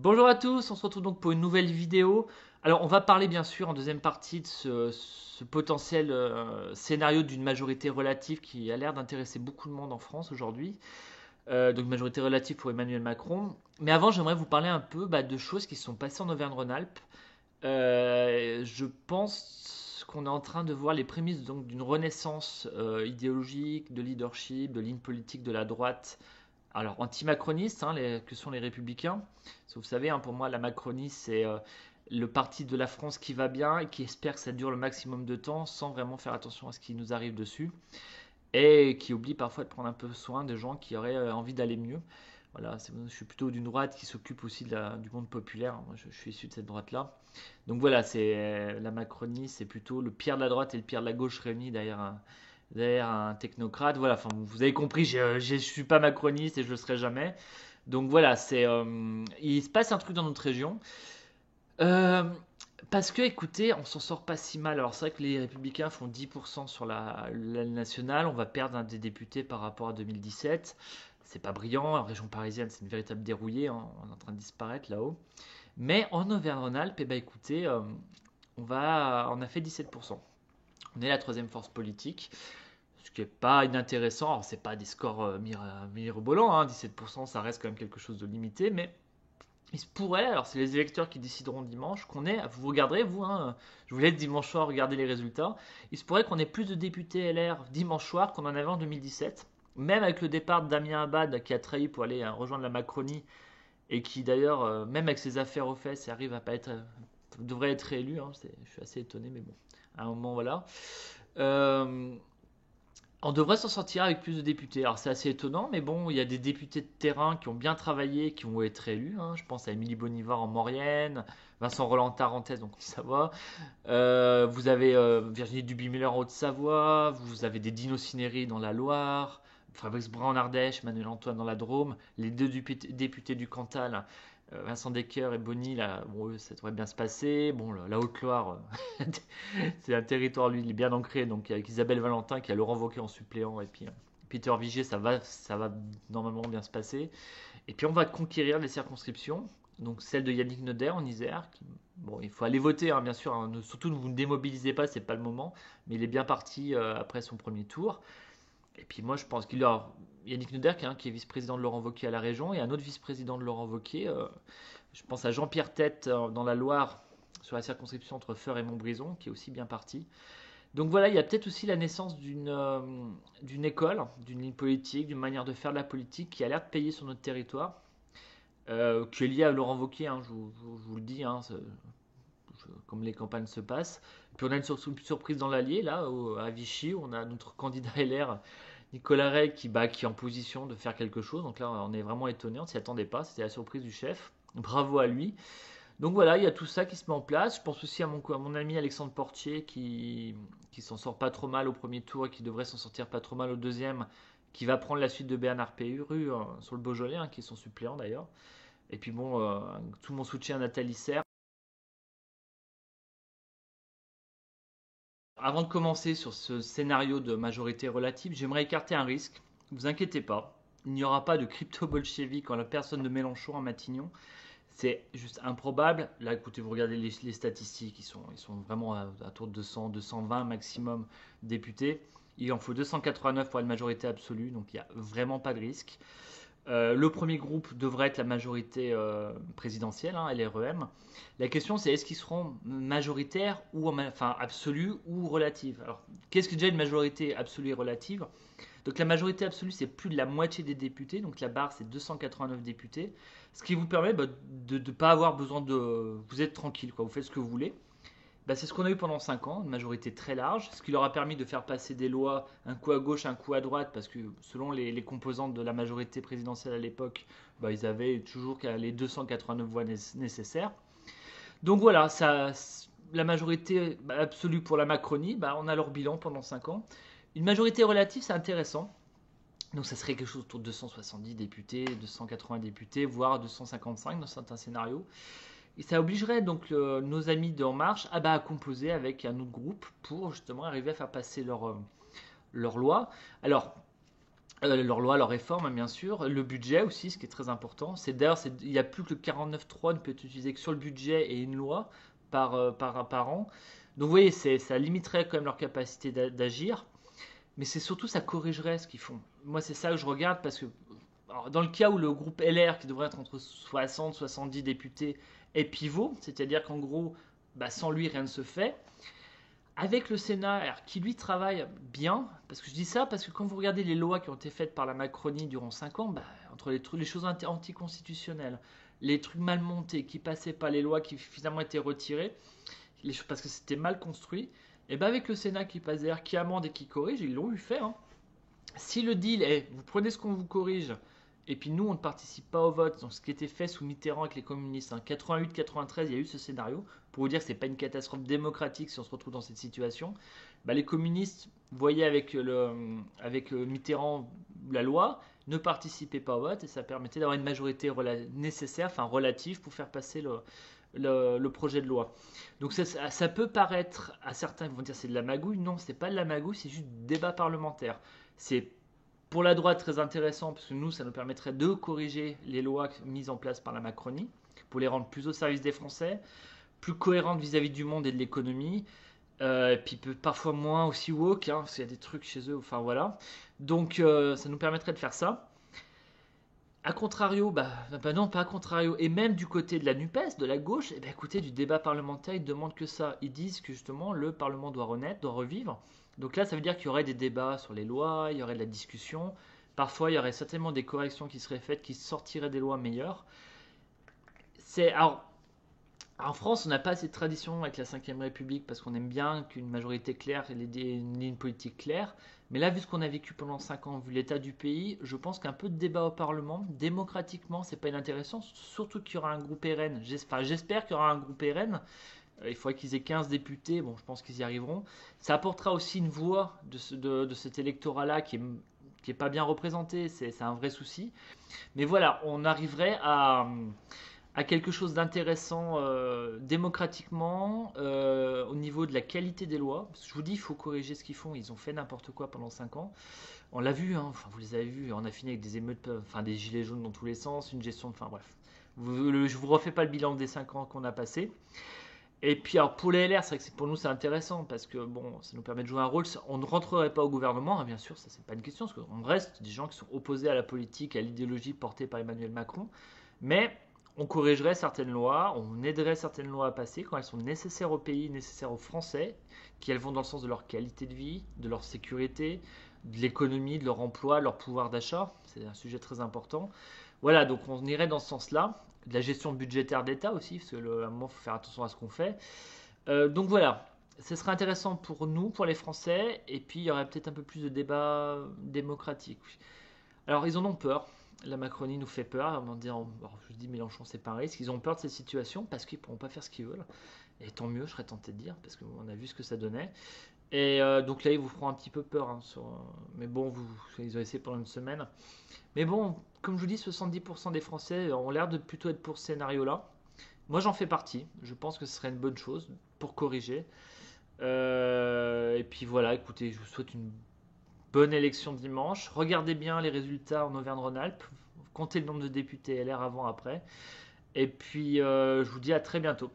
Bonjour à tous, on se retrouve donc pour une nouvelle vidéo. Alors on va parler bien sûr en deuxième partie de ce potentiel scénario d'une majorité relative qui a l'air d'intéresser beaucoup de monde en France aujourd'hui. Donc majorité relative pour Emmanuel Macron. Mais avant j'aimerais vous parler un peu de choses qui se sont passées en Auvergne-Rhône-Alpes. Je pense qu'on est en train de voir les prémices donc d'une renaissance idéologique, de leadership, de ligne politique de la droite alors anti-macronistes, hein, que sont les républicains. Parce que vous savez, hein, pour moi, la Macronie, c'est le parti de la France qui va bien et qui espère que ça dure le maximum de temps sans vraiment faire attention à ce qui nous arrive dessus. Et qui oublie parfois de prendre un peu soin des gens qui auraient envie d'aller mieux. Voilà, je suis plutôt d'une droite qui s'occupe aussi du monde populaire. Moi, je suis issu de cette droite-là. Donc voilà, c'est la Macronie, c'est plutôt le pire de la droite et le pire de la gauche réunis derrière un technocrate. Voilà, enfin, vous avez compris, je ne suis pas macroniste et je ne le serai jamais. Donc voilà, il se passe un truc dans notre région. Euh, Parce que, écoutez, on s'en sort pas si mal. Alors c'est vrai que les républicains font 10% sur la nationale. On va perdre un des députés par rapport à 2017. C'est pas brillant. En région parisienne, c'est une véritable dérouillée, hein. On est en train de disparaître là-haut. Mais en Auvergne-Rhône-Alpes, eh ben, écoutez, on a fait 17%. On est la troisième force politique. Ce qui n'est pas inintéressant. Alors, c'est pas des scores mirobolants, hein, 17%, ça reste quand même quelque chose de limité, mais il se pourrait, alors c'est les électeurs qui décideront dimanche, vous regarderez, vous, hein, je vous laisse dimanche soir regarder les résultats, il se pourrait qu'on ait plus de députés LR dimanche soir qu'on en avait en 2017, même avec le départ de Damien Abad qui a trahi pour aller rejoindre la Macronie, et qui d'ailleurs, même avec ses affaires aux fesses, arrive à pas être, devrait être réélu, hein, je suis assez étonné, mais bon, à un moment, voilà. Euh, on devrait s'en sortir avec plus de députés. Alors c'est assez étonnant, mais bon, il y a des députés de terrain qui ont bien travaillé, qui vont être élus, hein. Je pense à Émilie Bonivard en Maurienne, Vincent Roland en Tarentaise, donc en Savoie. Vous avez Virginie Duby-Muller en Haute-Savoie. Vous avez des Dino Cineri dans la Loire. Fabrice Brun en Ardèche, Manuel Antoine dans la Drôme. Les deux députés du Cantal, Vincent Decker et Bonny, là, bon, eux, ça devrait bien se passer. Bon, la Haute-Loire, c'est un territoire, lui, il est bien ancré. Donc, avec Isabelle Valentin qui a Laurent Wauquiez en suppléant. Et puis, Peter Vigier, ça va normalement bien se passer. Et puis, on va conquérir les circonscriptions. Donc, celle de Yannick Noder en Isère. Bon, il faut aller voter, hein, bien sûr, hein. Surtout, ne vous ne démobilisez pas, c'est pas le moment. Mais il est bien parti après son premier tour. Et puis, moi, je pense qu'il y a Yannick Noder, qui est vice-président de Laurent Wauquiez à la région, et un autre vice-président de Laurent Wauquiez. Je pense à Jean-Pierre Tête dans la Loire, sur la circonscription entre Feur et Montbrison, qui est aussi bien parti. Donc voilà, il y a peut-être aussi la naissance d'une école, d'une ligne politique, d'une manière de faire de la politique qui a l'air de payer sur notre territoire, qui est liée à Laurent Wauquiez, hein, je vous le dis, hein, comme les campagnes se passent. Puis on a une surprise dans l'Allier, là, à Vichy, où on a notre candidat LR, Nicolas Rey, qui est en position de faire quelque chose. Donc là, on est vraiment étonné, on ne s'y attendait pas, c'était la surprise du chef. Bravo à lui. Donc voilà, il y a tout ça qui se met en place. Je pense aussi à mon ami Alexandre Portier qui s'en sort pas trop mal au premier tour et qui devrait s'en sortir pas trop mal au deuxième, qui va prendre la suite de Bernard Pérus sur le Beaujolais, hein, qui est son suppléant d'ailleurs. Et puis bon, tout mon soutien à Nathalie Serre. Avant de commencer sur ce scénario de majorité relative, j'aimerais écarter un risque. Ne vous inquiétez pas, il n'y aura pas de crypto-bolchevique en la personne de Mélenchon à Matignon. C'est juste improbable. Là, écoutez, vous regardez les statistiques, ils sont vraiment à tour de 200, 220 maximum députés. Il en faut 289 pour une majorité absolue, donc il n'y a vraiment pas de risque. Le premier groupe devrait être la majorité présidentielle, hein, LREM. La question, c'est est-ce qu'ils seront majoritaires ou enfin absolue ou relative. Alors, qu'est-ce que déjà une majorité absolue et relative? Donc la majorité absolue, c'est plus de la moitié des députés, donc la barre, c'est 289 députés, ce qui vous permet de ne pas avoir besoin de... Vous êtes tranquille, quoi. Vous faites ce que vous voulez. C'est ce qu'on a eu pendant 5 ans, une majorité très large, ce qui leur a permis de faire passer des lois un coup à gauche, un coup à droite, parce que selon les composantes de la majorité présidentielle à l'époque, ils avaient toujours les 289 voix nécessaires. Donc voilà, la majorité absolue pour la Macronie, on a leur bilan pendant 5 ans. Une majorité relative, c'est intéressant. Donc ça serait quelque chose autour de 270 députés, 280 députés, voire 255 dans certains scénarios. Et ça obligerait donc nos amis d'En Marche à composer avec un autre groupe pour justement arriver à faire passer leur loi. Alors, Leur loi, leur réforme, hein, bien sûr. Le budget aussi, ce qui est très important. D'ailleurs, il n'y a plus que le 49.3 ne peut être utilisé que sur le budget et une loi par an. Donc vous voyez, ça limiterait quand même leur capacité d'agir. Mais c'est surtout, ça corrigerait ce qu'ils font. Moi, c'est ça que je regarde parce que alors, dans le cas où le groupe LR, qui devrait être entre 60 et 70 députés, est pivot, c'est-à-dire qu'en gros, bah, sans lui, rien ne se fait. Avec le Sénat, alors, qui lui travaille bien, parce que je dis ça parce que quand vous regardez les lois qui ont été faites par la Macronie durant 5 ans, bah, entre les choses anticonstitutionnelles, les trucs mal montés qui passaient pas, les lois qui finalement étaient retirées, parce que c'était mal construit, et ben avec le Sénat qui passe derrière, qui amende et qui corrige, ils l'ont eu fait. Hein. Si le deal est, vous prenez ce qu'on vous corrige, et puis nous, on ne participe pas au vote, donc ce qui était fait sous Mitterrand avec les communistes, hein, 88-93, il y a eu ce scénario, pour vous dire que ce n'est pas une catastrophe démocratique si on se retrouve dans cette situation, bah, les communistes voyaient avec Mitterrand la loi, ne participaient pas au vote, et ça permettait d'avoir une majorité nécessaire, enfin relative, pour faire passer le projet de loi. Donc ça peut paraître, à certains ils vont dire c'est de la magouille, non, c'est pas de la magouille, c'est juste du débat parlementaire. C'est pour la droite très intéressant parce que nous, ça nous permettrait de corriger les lois mises en place par la Macronie pour les rendre plus au service des Français, plus cohérentes vis-à-vis du monde et de l'économie, et puis parfois moins aussi woke, hein, parce qu'il y a des trucs chez eux, enfin voilà. Donc ça nous permettrait de faire ça. A contrario, bah non, pas à contrario. Et même du côté de la NUPES, de la gauche, eh ben, écoutez, du débat parlementaire, ils demandent que ça. Ils disent que justement, le Parlement doit renaître, doit revivre. Donc là, ça veut dire qu'il y aurait des débats sur les lois, il y aurait de la discussion. Parfois, il y aurait certainement des corrections qui seraient faites, qui sortiraient des lois meilleures. Alors, en France, on n'a pas cette tradition avec la Ve République parce qu'on aime bien qu'une majorité claire et une ligne politique claire. Mais là, vu ce qu'on a vécu pendant 5 ans, vu l'état du pays, je pense qu'un peu de débat au Parlement, démocratiquement, c'est pas inintéressant. Surtout qu'il y aura un groupe RN. J'espère qu'il y aura un groupe RN. Il faudrait qu'ils aient 15 députés. Bon, je pense qu'ils y arriveront. Ça apportera aussi une voix de cet électorat-là qui est pas bien représenté. C'est un vrai souci. Mais voilà, on arriverait à quelque chose d'intéressant démocratiquement au niveau de la qualité des lois. Parce que je vous dis, il faut corriger ce qu'ils font. Ils ont fait n'importe quoi pendant 5 ans. On l'a vu, hein, enfin, vous les avez vus. On a fini avec des émeutes, enfin des gilets jaunes dans tous les sens, une gestion, enfin bref. Je vous refais pas le bilan des 5 ans qu'on a passé. Et puis alors pour les LR, c'est vrai que pour nous c'est intéressant parce que bon, ça nous permet de jouer un rôle. On ne rentrerait pas au gouvernement, hein, bien sûr, ça c'est pas une question, parce qu'on reste des gens qui sont opposés à la politique, à l'idéologie portée par Emmanuel Macron. Mais on corrigerait certaines lois, on aiderait certaines lois à passer quand elles sont nécessaires au pays, nécessaires aux Français, qui elles vont dans le sens de leur qualité de vie, de leur sécurité, de l'économie, de leur emploi, de leur pouvoir d'achat. C'est un sujet très important. Voilà, donc on irait dans ce sens-là. De la gestion budgétaire d'État aussi, parce que à un moment, il faut faire attention à ce qu'on fait. Donc voilà, ce serait intéressant pour nous, pour les Français, et puis il y aurait peut-être un peu plus de débat démocratique. Alors ils en ont peur. La Macronie nous fait peur. Je dis Mélenchon c'est pareil, parce qu'ils ont peur de cette situation parce qu'ils ne pourront pas faire ce qu'ils veulent. Et tant mieux, je serais tenté de dire, parce qu'on a vu ce que ça donnait. Et donc là, ils vous feront un petit peu peur. Hein, mais bon, ils ont essayé pendant une semaine. Mais bon, comme je vous dis, 70% des Français ont l'air de plutôt être pour ce scénario-là. Moi, j'en fais partie. Je pense que ce serait une bonne chose pour corriger. Et puis voilà, écoutez, je vous souhaite une bonne élection dimanche. Regardez bien les résultats en Auvergne-Rhône-Alpes. Comptez le nombre de députés LR avant, après. Et puis, je vous dis à très bientôt.